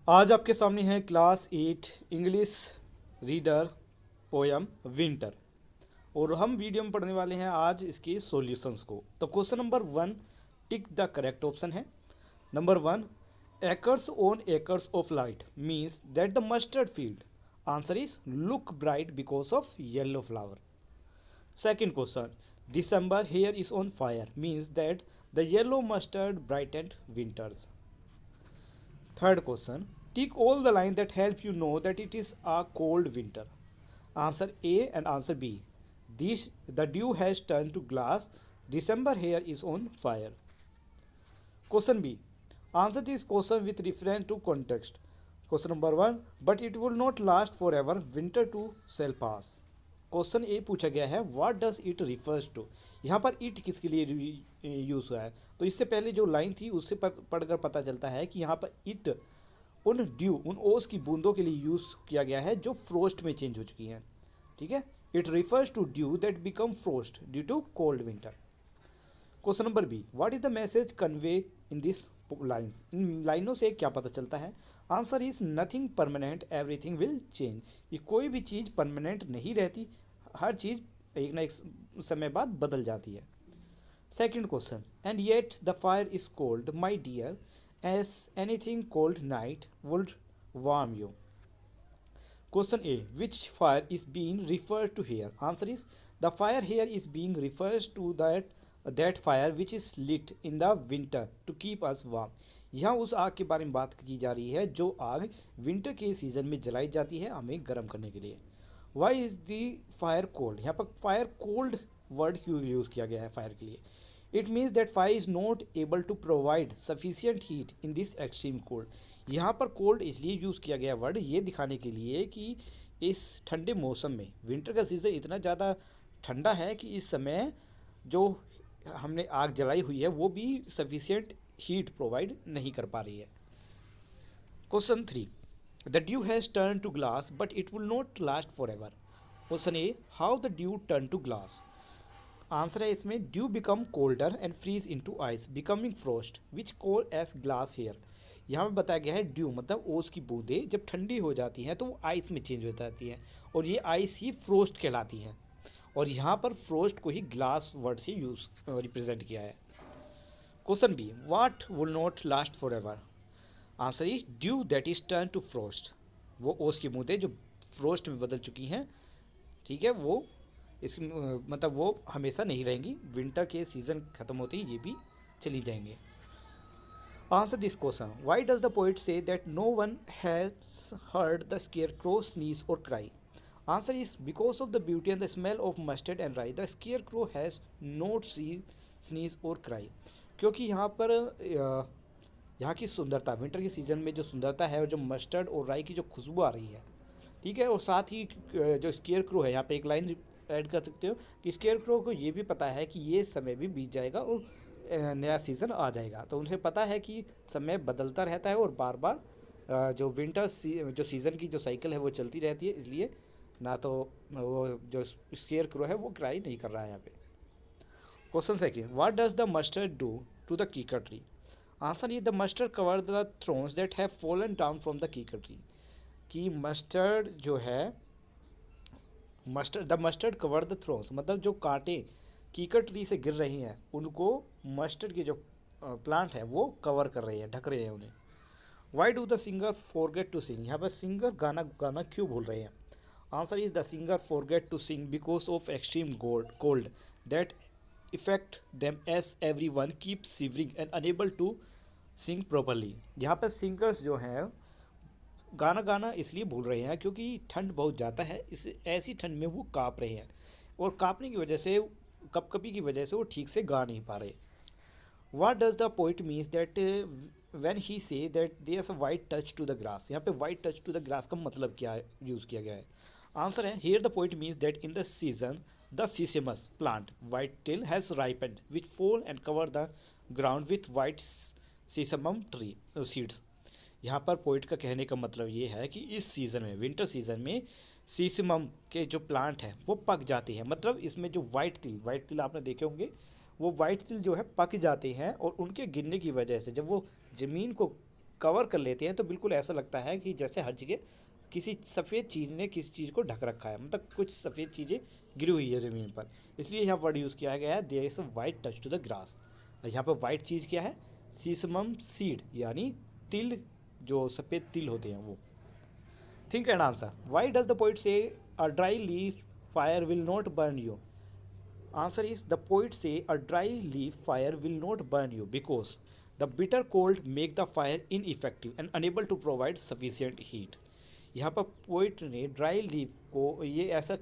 आज आपके सामने है class 8 English reader poem winter. और हम वीडियो में पढ़ने वाले हैं आज इसके सॉल्यूशंस को। तो question number 1, tick the correct option है। Number 1, acres on acres of light means that the mustard field. Answer is look bright because of yellow flower. Second question, December here is on fire means that the yellow mustard brightened winters. Third question, tick all the lines that help you know that it is a cold winter. Answer A and answer B. The dew has turned to glass. December here is on fire. Question B. Answer this question with reference to context. Question number 1, but it will not last forever. Winter too shall pass. Question A पूछा गया है what does it refers to. यहाँ पर it किसके लिए use हुआ है, तो इससे पहले जो लाइन थी उससे पढ़कर पता चलता है कि यहाँ पर इट उन ड्यू उन ओस की बूंदों के लिए यूज़ किया गया है जो फ्रोस्ट में चेंज हो चुकी हैं। ठीक है, it refers to dew that become frost due to cold winter. Question number B, what is the message convey in this lines. इन लाइनों से क्या पता चलता है। Answer is nothing permanent everything will change. ये कोई भी चीज़ परमानेंट नहीं रहती, हर चीज़ एक ना एक समय बाद बदल जाती है। Second question, and yet the fire is cold my dear as anything cold night would warm you. Question A, which fire is being referred to here. Answer is the fire here is being refers to that fire which is lit in the winter to keep us warm. यहाँ उस आग के बारे में बात की जा रही है जो आग विंटर के सीजन में जलाई जाती है हमें गर्म करने के लिए। Why is the fire cold. यहाँ पर फायर कोल्ड वर्ड क्यों यूज़ किया गया है फायर के लिए। It means that fire is not able to provide sufficient heat in this extreme cold. यहाँ पर कोल्ड इसलिए यूज़ किया गया वर्ड ये दिखाने के लिए कि इस ठंडे मौसम में विंटर का सीज़न इतना ज़्यादा ठंडा है कि इस समय जो हमने आग जलाई हुई है वो भी सफिशियंट हीट प्रोवाइड नहीं कर पा रही है। Question 3, the dew has turned to glass but it will not last forever. Question A, how the dew turned to glass. Answer है इसमें dew become colder and freeze into ice becoming frost which call as glass here. यहाँ पे बताया गया है due मतलब ओस की बूंदें जब ठंडी हो जाती हैं तो वो आइस में चेंज हो जाती हैं और ये आइस ही फ्रोस्ट कहलाती हैं। और यहाँ पर फ्रोस्ट को ही ग्लास वर्ड से यूज रिप्रेजेंट किया है। Question B, what will not last forever. Answer is dew that is turn to frost. वो ओस की बूंदें जो फ्रोस्ट में बदल चुकी हैं, ठीक है, वो इस मतलब वो हमेशा नहीं रहेंगी, विंटर के सीज़न ख़त्म होते ही ये भी चली जाएंगे। Answer this question, why does the poet say that no one has heard the scarecrow sneeze or cry. Answer is because of the beauty and the smell of mustard and rye the scarecrow has not see sneeze or cry. क्योंकि यहाँ की सुंदरता winter के season में जो सुंदरता है और जो मस्टर्ड और राई की जो खुशबू आ रही है, ठीक है, और साथ ही जो स्केयर क्रो है, यहाँ पे एक लाइन ऐड कर सकते हो कि स्केयर क्रो को ये भी पता है कि ये समय भी बीत जाएगा और नया सीज़न आ जाएगा। तो उनसे पता है कि समय बदलता रहता है और बार बार जो जो सीज़न की जो साइकिल है वो चलती रहती है, इसलिए ना तो वो जो स्केयर क्रो है वो क्राई नहीं कर रहा है यहाँ पे। Question second, what does the mustard do to the kikar tree. Answer is the mustard cover the thorns that have fallen down from the kikar tree. कि मस्टर्ड जो है the mustard cover the thorns मतलब जो कांटे कीकर ट्री से गिर रही हैं उनको मस्टर्ड के जो प्लांट है वो कवर कर रहे हैं, ढक रहे हैं उन्हें। Why do the singer forget to sing. यहाँ पर सिंगर गाना क्यों भूल रहे हैं। Answer is the singer forget to sing because of extreme cold that effect them as everyone keep shivering and unable to sing properly. यहाँ पर singers जो हैं गाना इसलिए भूल रहे हैं क्योंकि ठंड बहुत ज़्यादा है, इस ऐसी ठंड में वो काँप रहे हैं और काँपने की वजह से कपकपी की वजह से वो ठीक से गा नहीं पा रहे। What does the poet means that when he say that there is a white touch to the grass. यहाँ पे white touch to the grass का मतलब क्या यूज़ किया गया है। आंसर है here the poet means that in the season the sesamum plant white til has ripened which fall and cover the ground with white sesamum tree seeds. यहाँ पर poet का कहने का मतलब ये है कि इस सीज़न में विंटर सीज़न में सीसमम के जो प्लांट हैं वो पक जाती हैं, मतलब इसमें जो वाइट तिल आपने देखे होंगे, वो वाइट तिल जो है पक जाते हैं और उनके गिरने की वजह से जब वो ज़मीन को कवर कर लेते हैं तो बिल्कुल ऐसा लगता है कि जैसे हर जगह किसी सफ़ेद चीज़ ने किसी चीज़ को ढक रखा है, मतलब कुछ सफ़ेद चीज़ें गिरी हुई है ज़मीन पर। इसलिए यहाँ वर्ड यूज़ किया गया है there is a white touch to the grass. यहाँ पर वाइट चीज़ क्या है? सीसमम सीड, यानी तिल, जो सफ़ेद तिल होते हैं वो। Think and answer, why does the poet say a dry leaf fire will not burn you? Answer is the poet say a dry leaf fire will not burn you because the bitter cold make the fire ineffective and unable to provide sufficient heat. यहाँ पर poet ने dry leaf को ये ऐसा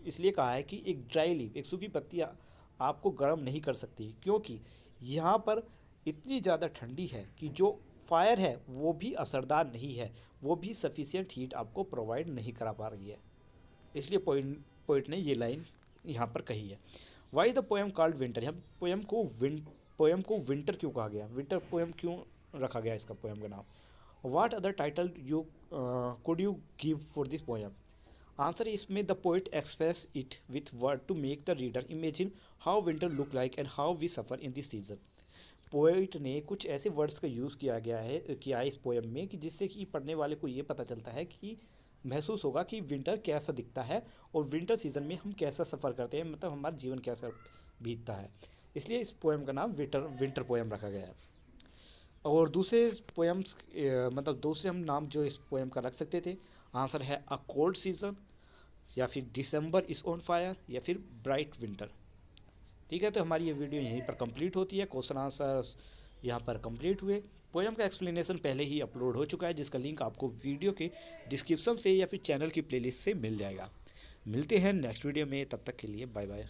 इसलिए कहा है कि एक ड्राई लीफ, एक सूखी पत्ती आपको गर्म नहीं कर सकती, क्योंकि यहाँ पर इतनी ज़्यादा ठंडी है कि जो फायर है वो भी असरदार नहीं है, वो भी सफिशियंट हीट आपको प्रोवाइड नहीं करा पा रही है। इसलिए पोइट ने ये लाइन यहाँ पर कही है। Why the poem called winter? यहाँ पोएम को विंटर क्यों कहा गया? विंटर पोएम क्यों रखा गया इसका पोएम का नाम? What other title you could you give for this poem? Answer, इसमें the poet express it with word to make the reader imagine how winter look like and how we suffer in this season. Poet ने कुछ ऐसे words का use किया है इस poem में कि जिससे कि पढ़ने वाले को ये पता चलता है कि महसूस होगा कि विंटर कैसा दिखता है और विंटर सीज़न में हम कैसा सफ़र करते हैं, मतलब हमारा जीवन कैसा बीतता है। इसलिए इस पोएम का नाम विंटर पोएम रखा गया है। और दूसरे पोएम्स मतलब दूसरे हम नाम जो इस पोएम का रख सकते थे, आंसर है अ कोल्ड सीज़न, या फिर डिसम्बर इज़ ऑन फायर, या फिर ब्राइट विंटर। ठीक है, तो हमारी ये वीडियो यहीं पर कंप्लीट होती है। क्वेश्चन आंसर्स यहाँ पर कंप्लीट हुए। पोएम का एक्सप्लेनेशन पहले ही अपलोड हो चुका है, जिसका लिंक आपको वीडियो के डिस्क्रिप्शन से या फिर चैनल की प्लेलिस्ट से मिल जाएगा। मिलते हैं नेक्स्ट वीडियो में, तब तक के लिए बाय बाय।